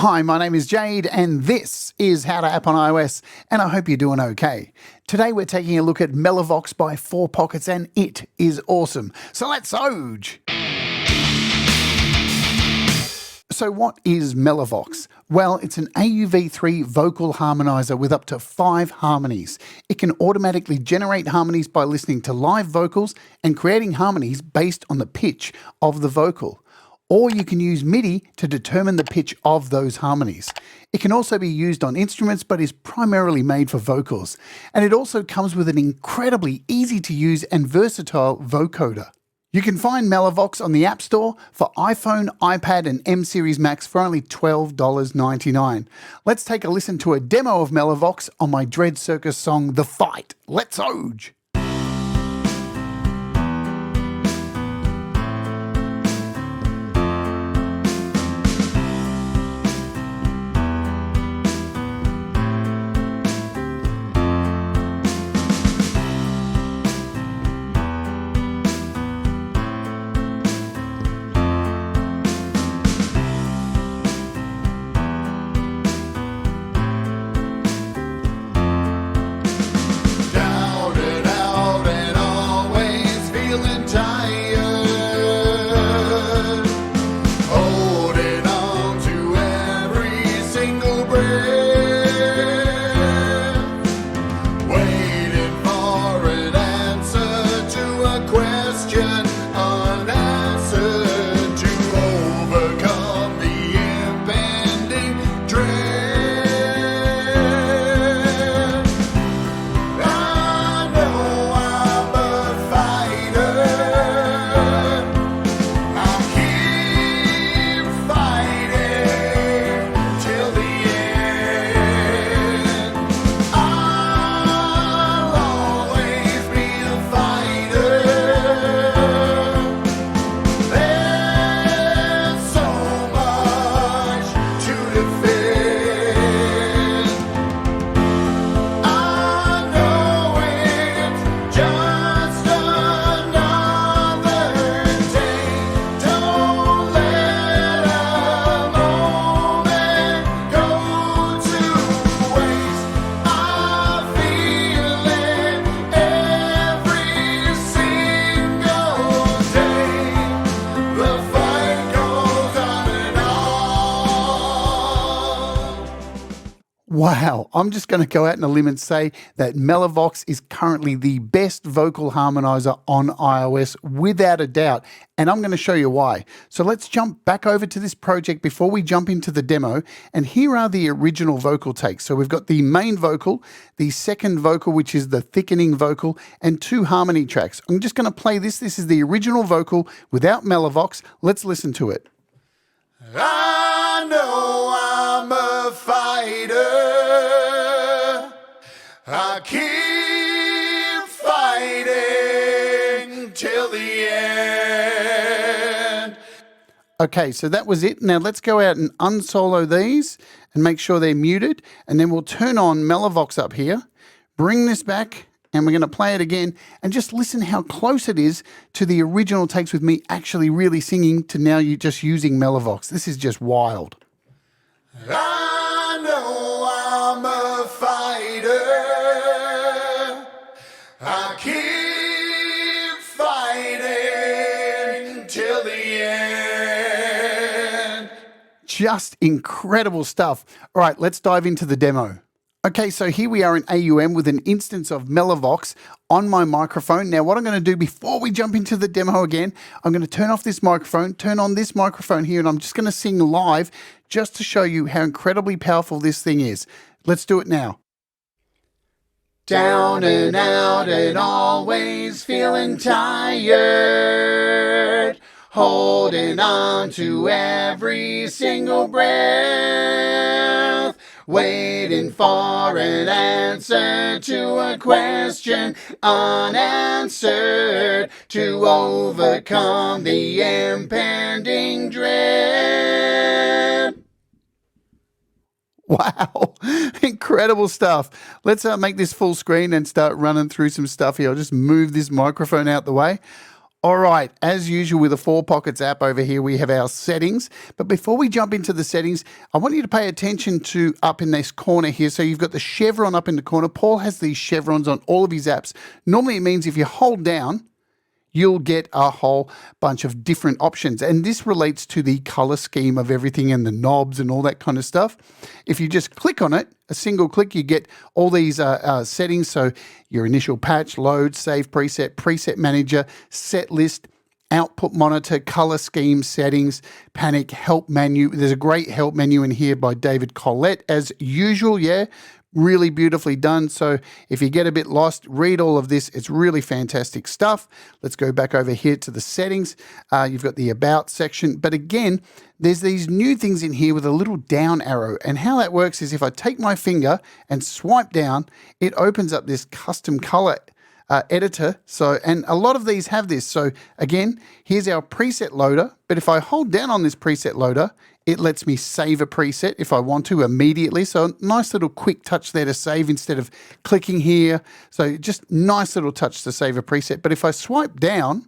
Hi, my name is Jade and this is How to App on iOS, and I hope you're doing okay. Today we're taking a look at MeloVox by 4Pockets and it is awesome. So let's oge! So what is MeloVox? Well, it's an AUv3 Vocal Harmonizer with up to 5 harmonies. It can automatically generate harmonies by listening to live vocals and creating harmonies based on the pitch of the vocal. Or you can use MIDI to determine the pitch of those harmonies. It can also be used on instruments but is primarily made for vocals. And it also comes with an incredibly easy to use and versatile vocoder. You can find MeloVox on the App Store for iPhone, iPad and M Series Max for only $12.99. Let's take a listen to a demo of MeloVox on my Dread Circus song The Fight. Let's oge! Wow, I'm just going to go out on a limb and say that MeloVox is currently the best vocal harmonizer on iOS without a doubt, and I'm going to show you why. So let's jump back over to this project before we jump into the demo, and here are the original vocal takes. So we've got the main vocal, the second vocal, which is the thickening vocal, and 2 harmony tracks. I'm just going to play this. This is the original vocal without MeloVox. Let's listen to it. I know I'm a fighter. I keep fighting till the end. Okay, so that was it. Now let's go out and unsolo these and make sure they're muted. And then we'll turn on MeloVox up here, bring this back, and we're going to play it again and just listen how close it is to the original takes with me actually really singing to now you just using MeloVox. This is just wild. I know I'm a fighter. I keep fighting till the end. Just incredible stuff. All right, let's dive into the demo. Okay, so here we are in AUM with an instance of MeloVox on my microphone. Now what I'm going to do before we jump into the demo again, I'm going to turn off this microphone, turn on this microphone here, and I'm just going to sing live just to show you how incredibly powerful this thing is. Let's do it now. Down and out and always feeling tired, holding on to every single breath, waiting for an answer to a question unanswered, to overcome the impending dread. Wow, incredible stuff. Let's make this full screen and start running through some stuff here. I'll just move this microphone out the way. All right, as usual with the 4Pockets app over here, we have our settings. But before we jump into the settings, I want you to pay attention to up in this corner here. So you've got the chevron up in the corner. Paul has these chevrons on all of his apps. Normally it means if you hold down, you'll get a whole bunch of different options. And this relates to the color scheme of everything and the knobs and all that kind of stuff. If you just click on it, a single click, you get all these settings. So your initial patch, load, save preset, preset manager, set list, output monitor, color scheme, settings, panic, help menu. There's a great help menu in here by David Collette as usual, yeah. Really beautifully done. So if you get a bit lost, read all of this. It's really fantastic stuff. Let's go back over here to the settings. You've got the about section. But again, there's these new things in here with a little down arrow. And how that works is if I take my finger and swipe down, it opens up this custom color editor. So, and a lot of these have this. So again, here's our preset loader. But if I hold down on this preset loader, it lets me save a preset if I want to immediately. So nice little quick touch there to save instead of clicking here. So just nice little touch to save a preset. But if I swipe down,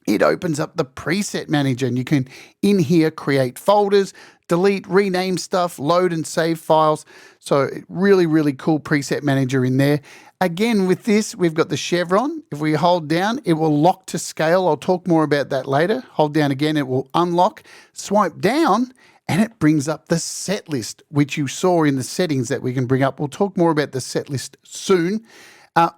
it opens up the preset manager and you can in here create folders, delete, rename stuff, load and save files. So really, really cool preset manager in there. Again, with this, we've got the chevron. If we hold down, it will lock to scale. I'll talk more about that later. Hold down again, it will unlock. Swipe down, and it brings up the set list, which you saw in the settings that we can bring up. We'll talk more about the set list soon.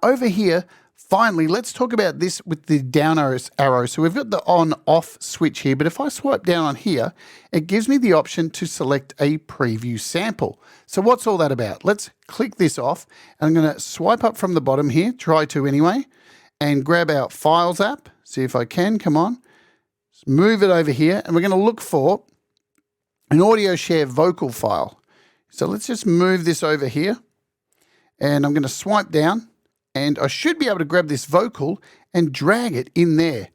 Over here, finally, let's talk about this with the down arrow. So we've got the on-off switch here, but if I swipe down on here, it gives me the option to select a preview sample. So what's all that about? Let's click this off, and I'm going to swipe up from the bottom here, try to anyway, and grab our Files app, see if I can, come on. Let's move it over here, and we're going to look for an audio share vocal file. So let's just move this over here, and I'm going to swipe down, and I should be able to grab this vocal and drag it in there.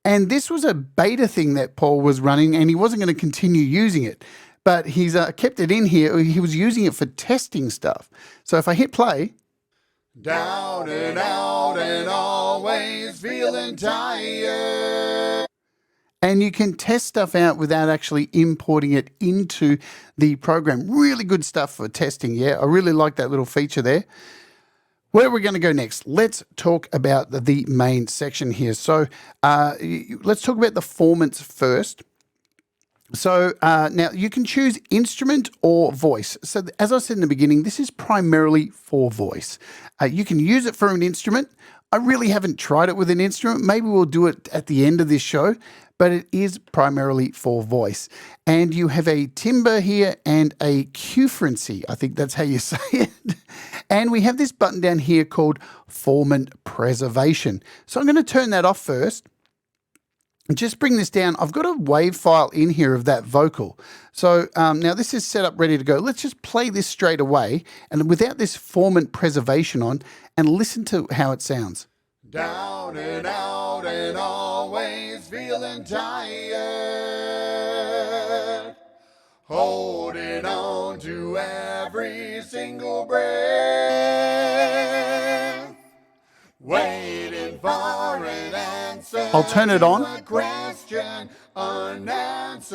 And this was a beta thing that Paul was running, and he wasn't going to continue using it. But he's kept it in here. He was using it for testing stuff. So if I hit play. Down and out and always feeling tired. And you can test stuff out without actually importing it into the program. Really good stuff for testing, yeah. I really like that little feature there. Where are we going to go next? Let's talk about the main section here. So let's talk about the Formants first. So now you can choose instrument or voice. So as I said in the beginning, this is primarily for voice. You can use it for an instrument. I really haven't tried it with an instrument. Maybe we'll do it at the end of this show, but it is primarily for voice. And you have a timbre here and a Q-frequency. I think that's how you say it. And we have this button down here called Formant Preservation. So I'm going to turn that off first. And just bring this down. I've got a wave file in here of that vocal. So now this is set up ready to go. Let's just play this straight away and without this Formant Preservation on and listen to how it sounds. Down and out and always feeling tired. Holding on to every single breath. Waiting for an answer. I'll turn it on. A question unanswered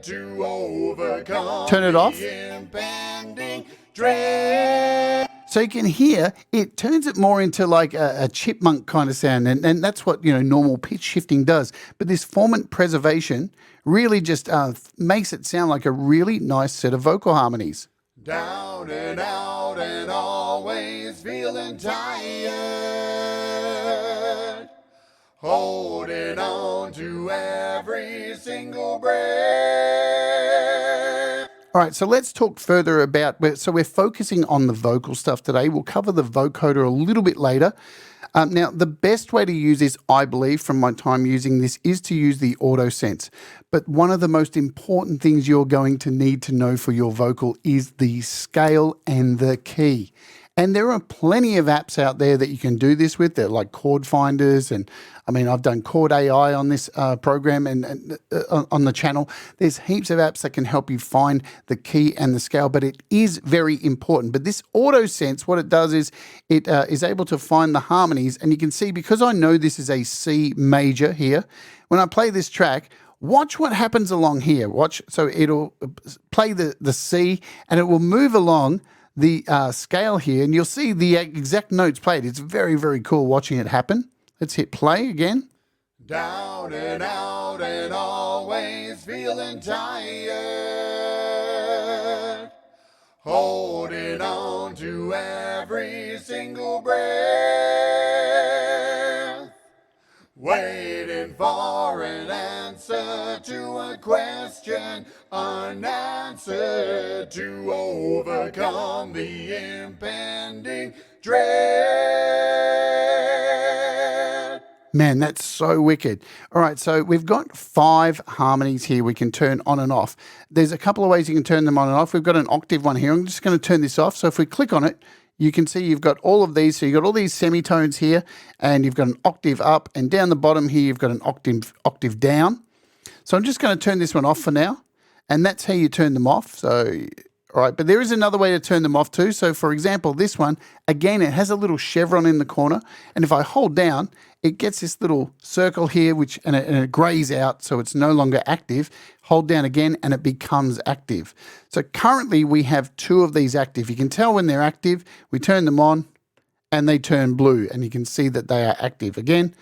to overcome. Turn it off. Impending dread. So you can hear it turns it more into like a chipmunk kind of sound, and that's what normal pitch shifting does. But this Formant Preservation really just makes it sound like a really nice set of vocal harmonies. Down and out and always feeling tired. Holding on to every single breath. All right, so let's talk further about, so we're focusing on the vocal stuff today. We'll cover the vocoder a little bit later. Now, the best way to use this, I believe, from my time using this, is to use the auto sense. But one of the most important things you're going to need to know for your vocal is the scale and the key. And there are plenty of apps out there that you can do this with. They're like chord finders, and I mean, I've done Chord AI on this program and on the channel. There's heaps of apps that can help you find the key and the scale, but it is very important. But this auto sense, what it does is it is able to find the harmonies, and you can see, because I know this is a C major here, when I play this track, watch what happens along here. Watch, so it'll play the C, and it will move along the scale here, and you'll see the exact notes played. It's very, very cool watching it happen. Let's hit play again. Down and out and always feeling tired, holding on to every single breath, waiting for an answer to a question unanswered, to overcome the impending dread. Man, that's so wicked. All right, so we've got 5 harmonies here we can turn on and off. There's a couple of ways you can turn them on and off. We've got an octave one here. I'm just going to turn this off. So if we click on it, you can see you've got all of these. So you've got all these semitones here, and you've got an octave up, and down the bottom here, you've got an octave down. So I'm just going to turn this one off for now, and that's how you turn them off. So, all right, but there is another way to turn them off too. So for example, this one, again, it has a little chevron in the corner, and if I hold down, it gets this little circle here, and it grays out, so it's no longer active. Hold down again, and it becomes active. So currently, we have 2 of these active. You can tell when they're active. We turn them on, and they turn blue, and you can see that they are active. Again,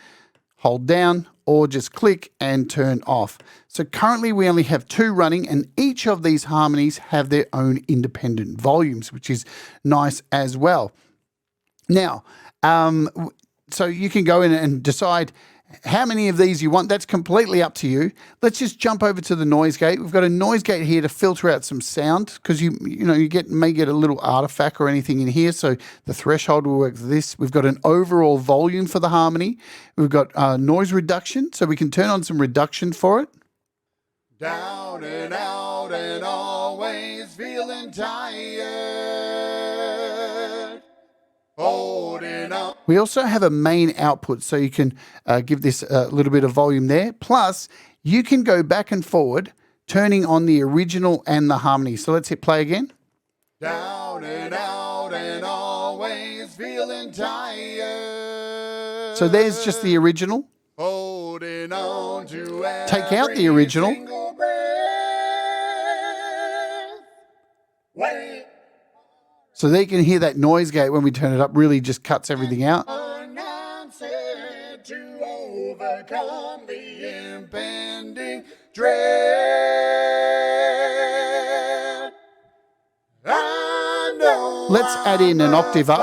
hold down, or just click and turn off. So currently, we only have 2 running, and each of these harmonies have their own independent volumes, which is nice as well. Now, so you can go in and decide how many of these you want. That's completely up to you. Let's just jump over to the noise gate. We've got a noise gate here to filter out some sound, because you may get a little artifact or anything in here. So the threshold will work for this. We've got an overall volume for the harmony. We've got noise reduction, so we can turn on some reduction for it. Down and out and always feeling tired, holding on. We also have a main output, so you can give this a little bit of volume there. Plus, you can go back and forward, turning on the original and the harmony. So let's hit play again. Down and out and always feeling tired. So there's just the original. Holding on to Take out the original. Wait. So they can hear that noise gate when we turn it up, really just cuts everything out. Unanswered, to overcome the impending dread. I know Let's add in an octave up.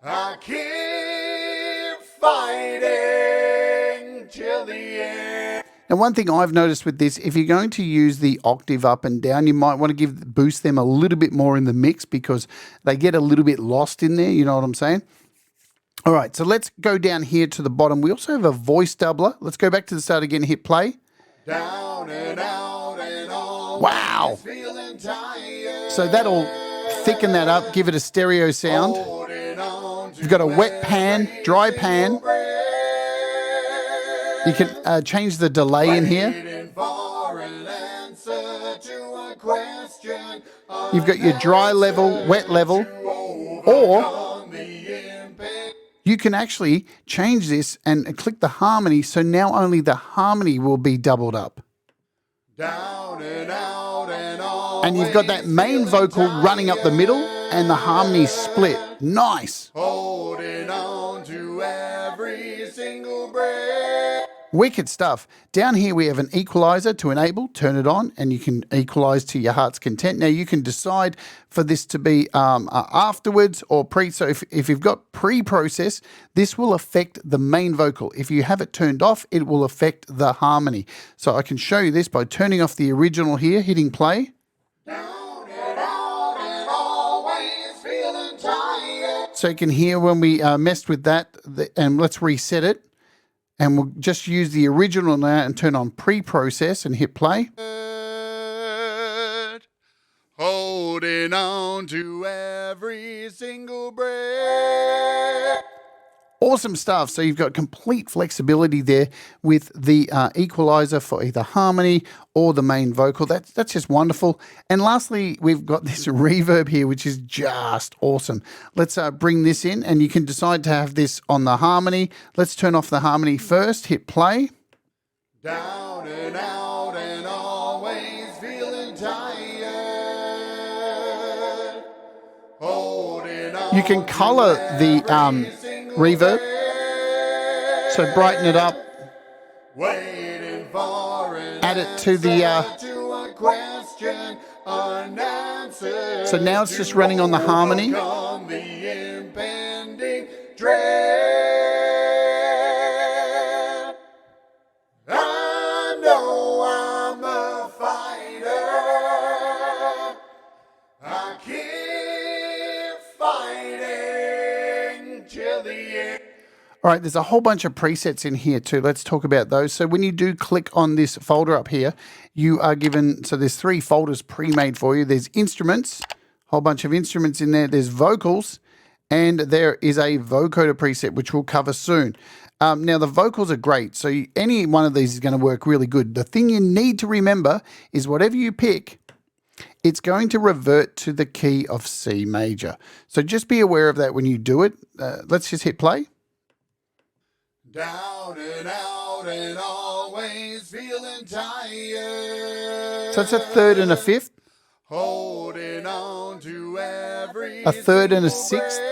I keep fighting till the end. Now, one thing I've noticed with this, if you're going to use the octave up and down, you might want to boost them a little bit more in the mix, because they get a little bit lost in there. You know what I'm saying? All right, so let's go down here to the bottom. We also have a voice doubler. Let's go back to the start again, hit play. Down and out and all. Wow. Feeling tired. So that'll thicken that up, give it a stereo sound. You've got a wet pan, dry pan. You can change the delay in here. You've got your dry level, wet level, or you can actually change this and click the harmony, so now only the harmony will be doubled up. And you've got that main vocal running up the middle and the harmony split. Nice. Holding on to every single breath. Wicked stuff. Down here we have an equalizer to enable, turn it on, and you can equalize to your heart's content. Now you can decide for this to be afterwards or pre. So if you've got pre-process, this will affect the main vocal. If you have it turned off, it will affect the harmony. So I can show you this by turning off the original here, hitting play. Down and out and always feeling tired. So you can hear when we messed with that, and let's reset it. And we'll just use the original now and turn on pre-process and hit play. Holding holding on to every single breath. Awesome stuff. So you've got complete flexibility there with the equalizer for either harmony or the main vocal. That's just wonderful. And lastly, we've got this reverb here, which is just awesome. Let's bring this in, and you can decide to have this on the harmony. Let's turn off the harmony first, hit play. Down and out and always feeling tired. Holding on. You can color the reverb, so brighten it up, Waiting for an add it to the to a question unanswered. so now it's just running on the harmony. Overcome the impending dread. I know I'm a fighter. I keep fighting till the end. All right, there's a whole bunch of presets in here too. Let's talk about those. So when you do click on this folder up here, you are given, so there's 3 folders pre-made for you. There's instruments, whole bunch of instruments in there. There's vocals, and there is a vocoder preset, which we'll cover soon. Now, the vocals are great, so any one of these is going to work really good. The thing you need to remember is whatever you pick, it's going to revert to the key of C major. So just be aware of that when you do it. Let's just hit play. Down and out and always feeling tired. So it's a 3rd and a 5th, Holding on to every a 3rd and a single 6th, breath.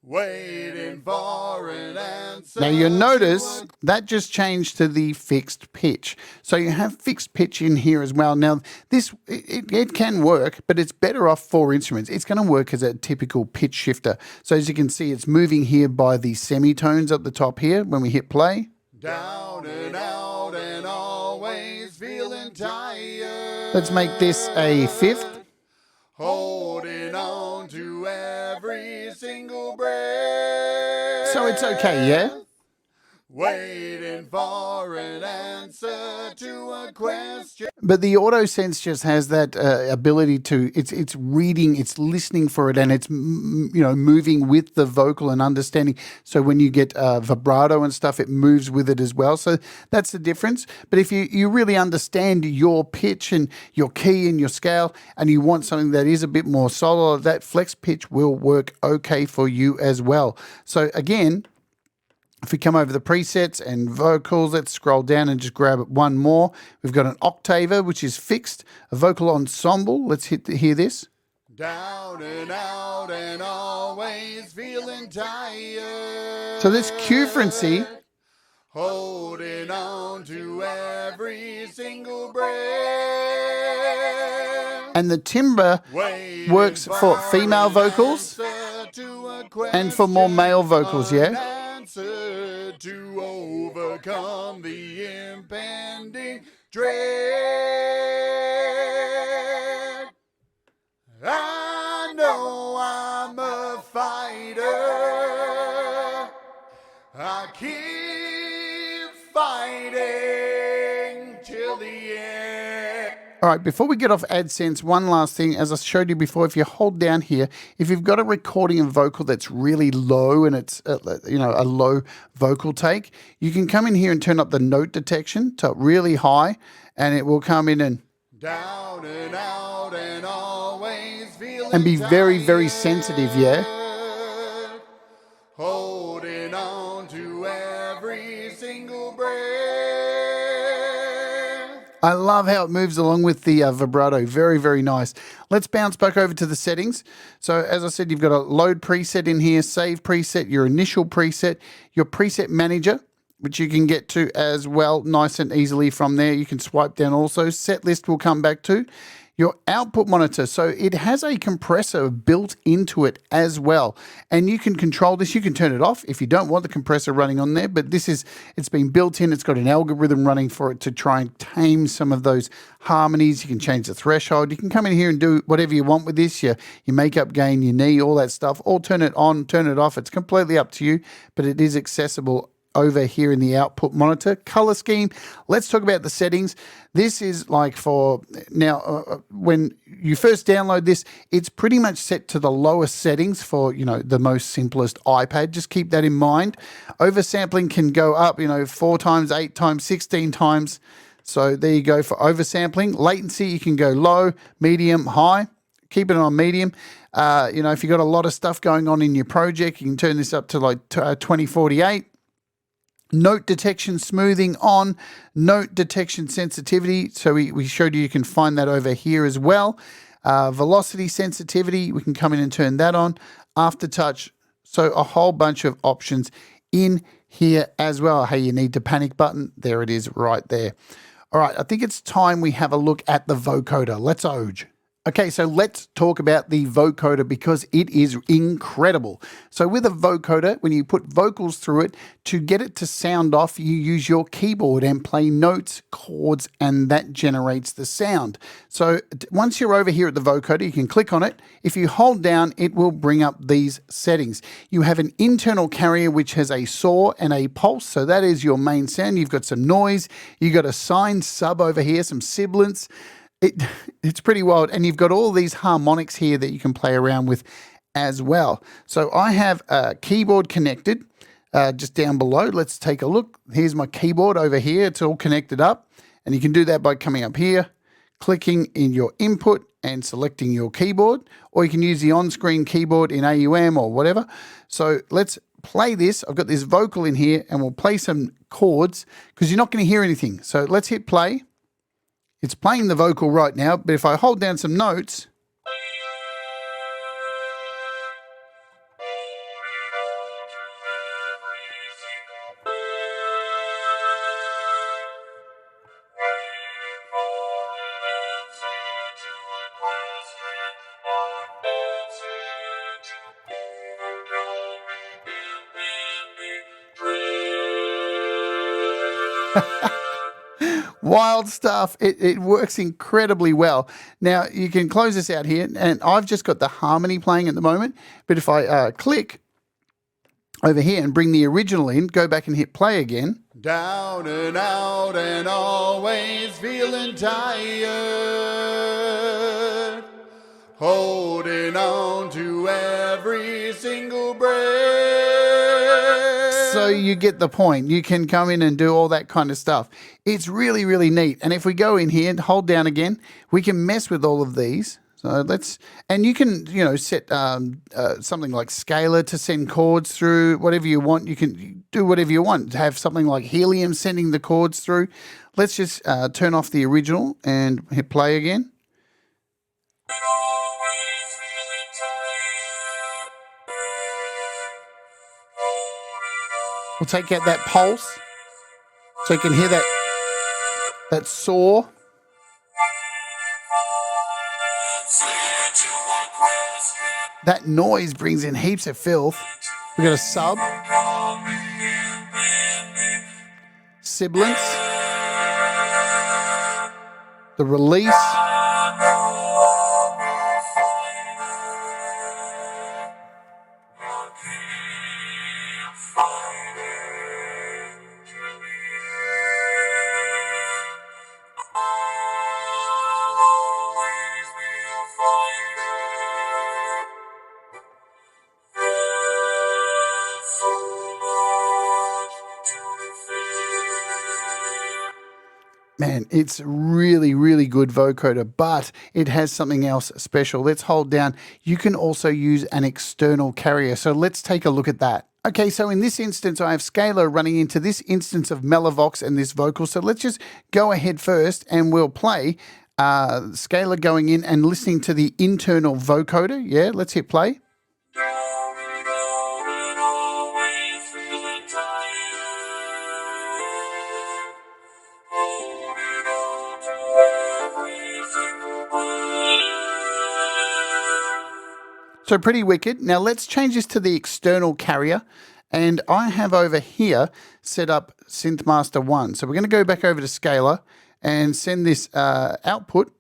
Waiting for an answer. Now you'll notice that just changed to the fixed pitch. So you have fixed pitch in here as well. Now this, it can work, but it's better off for instruments. It's going to work as a typical pitch shifter. So as you can see, it's moving here by the semitones up the top here when we hit play. Down and out and always feeling tired. Let's make this a 5th. Holding on to every single breath. So it's okay, yeah? Waiting for an answer to a question. But the auto sense just has that ability to, it's reading, it's listening for it, and it's moving with the vocal and understanding. So when you get vibrato and stuff, it moves with it as well. So that's the difference. But if you really understand your pitch and your key and your scale, and you want something that is a bit more solid, that flex pitch will work okay for you as well. So again, if we come over the presets and vocals, let's scroll down and just grab one more. We've got an octaver, which is fixed, a vocal ensemble. Let's hear this. Down and out and always feeling tired. So this Q frequency, holding on to every single breath. And the timbre works for female vocals and for more male vocals, yeah? To overcome the impending dread. I know I'm a fighter. I keep fighting till the end. All right, before we get off AdSense, one last thing. As I showed you before, if you hold down here, if you've got a recording of vocal that's really low and it's a low vocal take, you can come in here and turn up the note detection to really high, and it will come in and down and out and always feeling and be very, very sensitive, yeah? Holding on to every single breath. I love how it moves along with the vibrato. Very, very nice. Let's bounce back over to the settings. So as I said, you've got a load preset in here, save preset, your initial preset, your preset manager, which you can get to as well nice and easily from there. You can swipe down also. Set list will come back to. Your output monitor, so it has a compressor built into it as well. And you can control this. You can turn it off if you don't want the compressor running on there, but it's been built in. It's got an algorithm running for it to try and tame some of those harmonies. You can change the threshold. You can come in here and do whatever you want with this, your makeup gain, your knee, all that stuff, or turn it on, turn it off. It's completely up to you, but it is accessible over here in the output monitor. Color scheme, let's talk about the settings. This is like for, now when you first download this, it's pretty much set to the lowest settings for, the most simplest iPad. Just keep that in mind. Oversampling can go up, 4 times, 8 times, 16 times. So there you go for oversampling. Latency, you can go low, medium, high. Keep it on medium. If you've got a lot of stuff going on in your project, you can turn this up to like 2048. Note detection smoothing on, note detection sensitivity. So we showed you can find that over here as well. Velocity sensitivity, we can come in and turn that on. Aftertouch, so a whole bunch of options in here as well. Hey, you need to panic button. There it is right there. All right, I think it's time we have a look at the vocoder. Let's Oj. Okay, so let's talk about the vocoder because it is incredible. So with a vocoder, when you put vocals through it, to get it to sound off, you use your keyboard and play notes, chords, and that generates the sound. So once you're over here at the vocoder, you can click on it. If you hold down, it will bring up these settings. You have an internal carrier which has a saw and a pulse, so that is your main sound. You've got some noise, you've got a sine sub over here, some sibilants. It's pretty wild, and you've got all these harmonics here that you can play around with as well. So I have a keyboard connected just down below. Let's take a look. Here's my keyboard over here. It's all connected up, and you can do that by coming up here, clicking in your input and selecting your keyboard, or you can use the on-screen keyboard in AUM or whatever. So let's play this. I've got this vocal in here, and we'll play some chords because you're not going to hear anything. So let's hit play. It's playing the vocal right now, but if I hold down some notes, wild stuff. It works incredibly well. Now, you can close this out here, and I've just got the harmony playing at the moment, but if I click over here and bring the original in, go back and hit play again. Down and out and always feeling tired, holding on to every single breath. So you get the point. You can come in and do all that kind of stuff. It's really, really neat. And if we go in here and hold down again, we can mess with all of these. So and you can, set something like scalar to send chords through, whatever you want. You can do whatever you want. Have something like helium sending the chords through. Let's just turn off the original and hit play again. We'll take out that pulse so you can hear that saw. That noise brings in heaps of filth. We've got a sub, sibilants, the release, man, it's really, really good vocoder, but it has something else special. Let's hold down. You can also use an external carrier. So let's take a look at that. Okay, so in this instance, I have scalar running into this instance of MeloVox and this vocal. So let's just go ahead first and we'll play scalar going in and listening to the internal vocoder. Yeah, let's hit play. So pretty wicked. Now let's change this to the external carrier. And I have over here set up Synthmaster 1. So we're going to go back over to Scalar and send this output,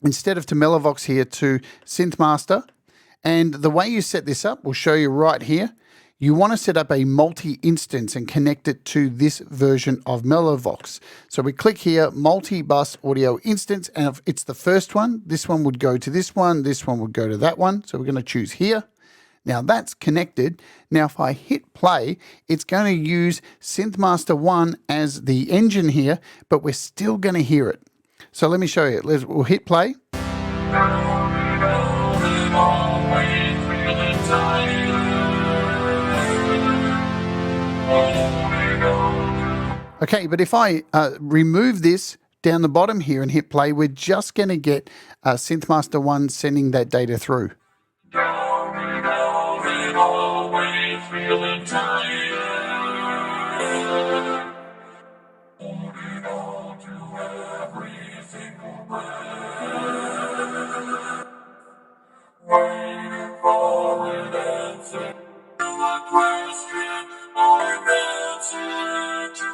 instead of to MeloVox here, to Synthmaster. And the way you set this up, we'll show you right here. you want to set up a multi-instance and connect it to this version of MeloVox. So we click here, multi-bus audio instance, and if it's the first one, this one would go to this one would go to that one. So we're going to choose here. Now that's connected. Now if I hit play, it's going to use Synthmaster 1 as the engine here, but we're still going to hear it. So let me show you. We'll hit play. Okay, but if I remove this down the bottom here and hit play, we're just going to get Synthmaster 1 sending that data through. Always feeling tired, holding on to every single breath, waiting for an answer to a question or an answer to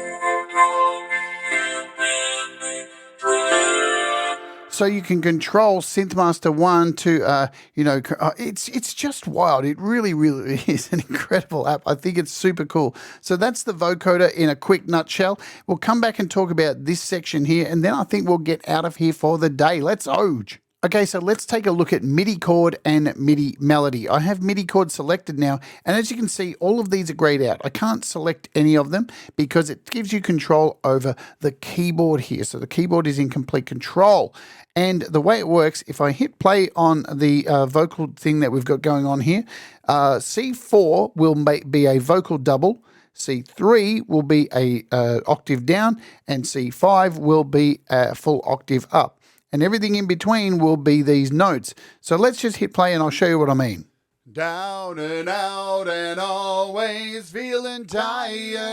overcome the impending dread. So you can control Synthmaster 1 to, it's just wild. It really, really is an incredible app. I think it's super cool. So that's the vocoder in a quick nutshell. We'll come back and talk about this section here, and then I think we'll get out of here for the day. Let's OJ. Okay, so let's take a look at MIDI chord and MIDI melody. I have MIDI chord selected now, and as you can see, all of these are grayed out. I can't select any of them because it gives you control over the keyboard here. So the keyboard is in complete control. And the way it works, if I hit play on the vocal thing that we've got going on here, C4 will be a vocal double, C3 will be a octave down, and C5 will be a full octave up. And everything in between will be these notes. So let's just hit play and I'll show you what I mean. Down and out and always feeling tired,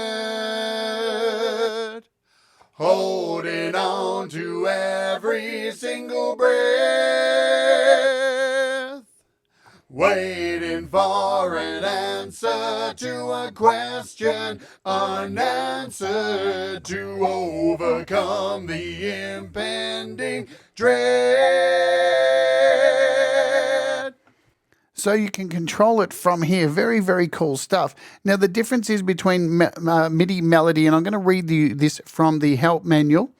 holding on to every single breath, waiting for an answer to a question unanswered to overcome the impending dread. So you can control it from here. Very, very cool stuff. Now the difference is between MIDI melody, and I'm going to read this from the help manual.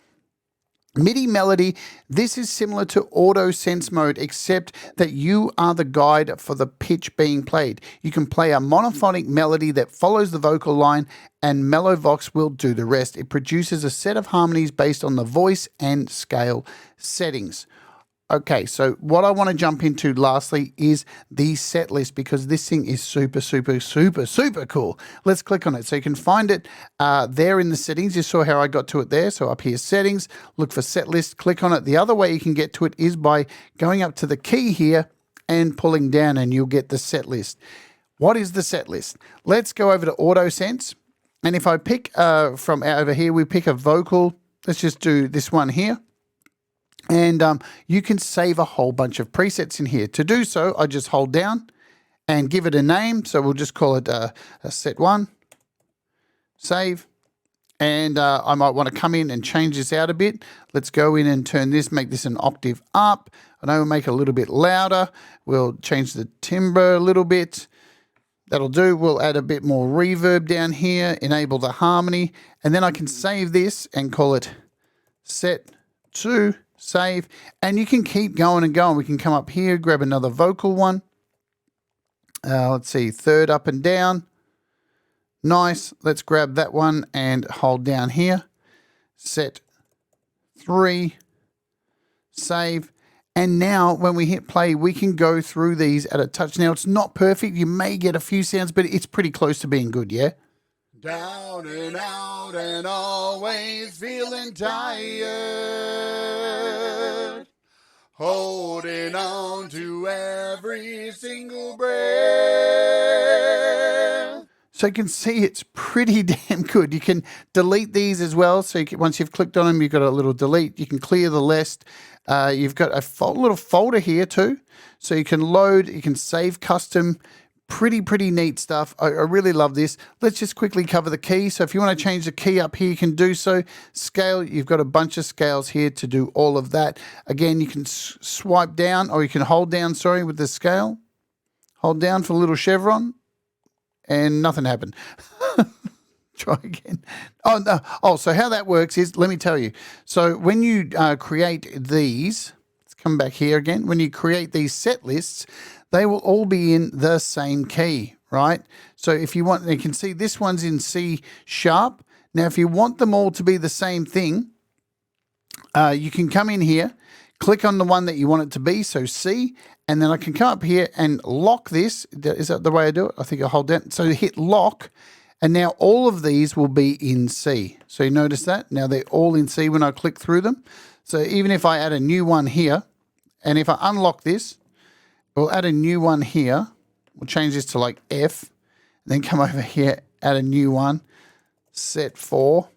MIDI melody, this is similar to auto sense mode, except that you are the guide for the pitch being played. You can play a monophonic melody that follows the vocal line, and MeloVox will do the rest. It produces a set of harmonies based on the voice and scale settings. Okay, so what I want to jump into lastly is the set list, because this thing is super, super, super, super cool. Let's click on it. So you can find it there in the settings. You saw how I got to it there. So up here, settings, look for set list, click on it. The other way you can get to it is by going up to the key here and pulling down, and you'll get the set list. What is the set list? Let's go over to Auto Sense. And if I pick from over here, we pick a vocal. Let's just do this one here. And you can save a whole bunch of presets in here. To do so, I just hold down and give it a name. So we'll just call it a set 1, save. And I might want to come in and change this out a bit. Let's go in and turn this, make this an octave up. I know we'll make it a little bit louder. We'll change the timbre a little bit. That'll do. We'll add a bit more reverb down here, enable the harmony. And then I can save this and call it set 2. Save, and you can keep going and going. We can come up here, grab another vocal one. Let's see, third up and down. Nice. Let's grab that one and hold down here. Set 3, save. And now when we hit play, we can go through these at a touch. Now it's not perfect. You may get a few sounds, but it's pretty close to being good, yeah? Down and out and always feeling tired, holding on to every single breath. So you can see it's pretty damn good. You can delete these as well. So once you've clicked on them, you've got a little delete. You can clear the list. You've got a little folder here too. So you can load, you can save custom. Pretty neat stuff. I really love this. Let's just quickly cover the key. So if you want to change the key up here, you can do so. Scale, you've got a bunch of scales here to do all of that. Again, you can swipe down, or you can hold down, sorry, with the scale. Hold down for a little chevron. and nothing happened. Try again. Oh, no. Oh, so how that works is, let me tell you. So when you create these, let's come back here again. When you create these set lists, they will all be in the same key, right? So if you want, you can see this one's in C sharp. Now, if you want them all to be the same thing, you can come in here, click on the one that you want it to be, so C, and then I can come up here and lock this. Is that the way I do it? I think I hold down. So hit lock. And now all of these will be in C. So you notice that? Now they're all in C when I click through them. So even if I add a new one here, and if I unlock this, we'll add a new one here. We'll change this to like F. And then come over here, add a new one, set 4.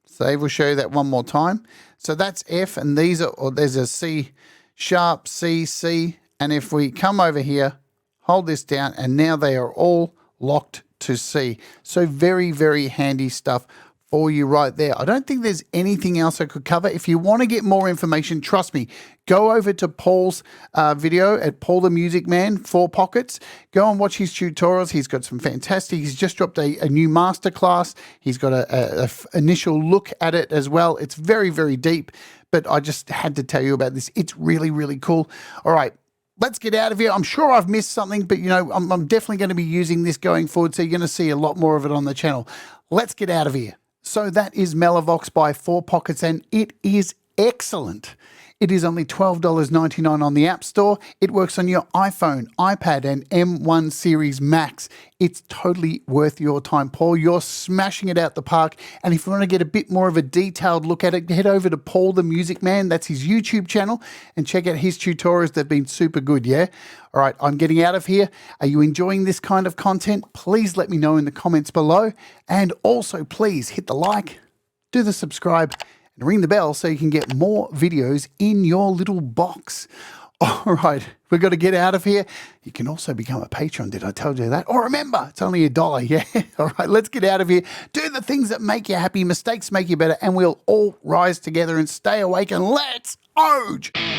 Save, we'll show you that one more time. So that's F, and these are, or there's a C sharp, C, C. And if we come over here, hold this down, and now they are all locked to C. So very, very handy stuff for you right there. I don't think there's anything else I could cover. If you want to get more information, trust me, go over to Paul's video at Paul the Music Man, 4Pockets. Go and watch his tutorials. He's got some fantastic, he's just dropped a new masterclass. He's got a initial look at it as well. It's very, very deep, but I just had to tell you about this. It's really, really cool. All right. Let's get out of here. I'm sure I've missed something, but, you know, I'm definitely going to be using this going forward, so you're going to see a lot more of it on the channel. Let's get out of here. So that is MeloVox by 4Pockets, and it is excellent. It is only $12.99 on the App Store. It works on your iPhone, iPad, and M1 Series Max. It's totally worth your time, Paul. You're smashing it out the park. And if you want to get a bit more of a detailed look at it, head over to Paul the Music Man. That's his YouTube channel, and check out his tutorials. They've been super good, yeah? All right, I'm getting out of here. Are you enjoying this kind of content? Please let me know in the comments below. And also, please hit the like, do the subscribe, and ring the bell so you can get more videos in your little box. All right, we've got to get out of here. You can also become a patron. Did I tell you that? Or remember, it's only $1. Yeah. All right, let's get out of here. Do the things that make you happy. Mistakes make you better. And we'll all rise together and stay awake. And let's Oj!